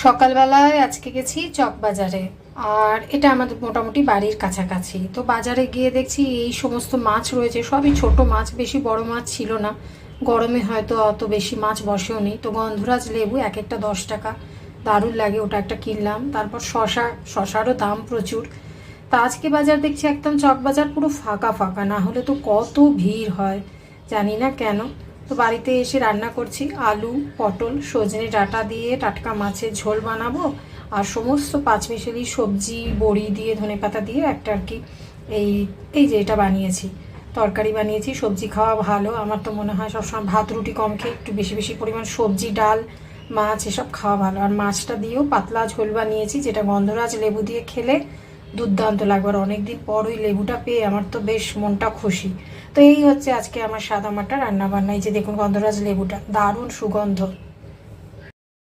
সকালবেলায় আজকে গেছি চকবাজারে। আর এটা আমাদের মোটামুটি বাড়ির কাছাকাছি। তো বাজারে গিয়ে দেখছি এই সমস্ত মাছ রয়েছে, সবই ছোট মাছ, বেশি বড় মাছ ছিল না। গরমে হয়তো অত বেশি মাছ বসেও নি। তো গন্ধরাজ লেবু এক একটা 10 টাকা, দারুণ লাগে, ওটা একটা কিনলাম। তারপর শশারও দাম প্রচুর। তা আজকে বাজার দেখছি একদম চকবাজার পুরো ফাঁকা ফাঁকা, না হলে তো কত ভিড় হয় জানি না কেন। তো বাড়িতে এসে রান্না করছি আলু, পটল, সজনে ডাঁটা দিয়ে টাটকা মাছের ঝোল বানাবো। আর সমস্ত পাঁচমিশালি সবজি, বড়ি দিয়ে, ধনেপাতা দিয়ে একটা আর কি এই এই যে এটা বানিয়েছি, তরকারি বানিয়েছি। সবজি খাওয়া ভালো, আমার তো মনে হয় সবসময় ভাত রুটি কম খেয়ে একটু বেশি বেশি পরিমাণ সবজি, ডাল, মাছ এসব খাওয়া ভালো। আর মাছটা দিয়েও পাতলা ঝোল বানিয়েছি, যেটা গন্ধরাজ লেবু দিয়ে খেলে দুর্দান্ত লাগবে। আর অনেকদিন পর ওই লেবুটা পেয়ে আমার তো বেশ মনটা খুশি। তো এই হচ্ছে আজকে আমার সাদামাটা রান্না বান্না। এই যে দেখুন গন্ধরাজ লেবুটা, দারুণ সুগন্ধ।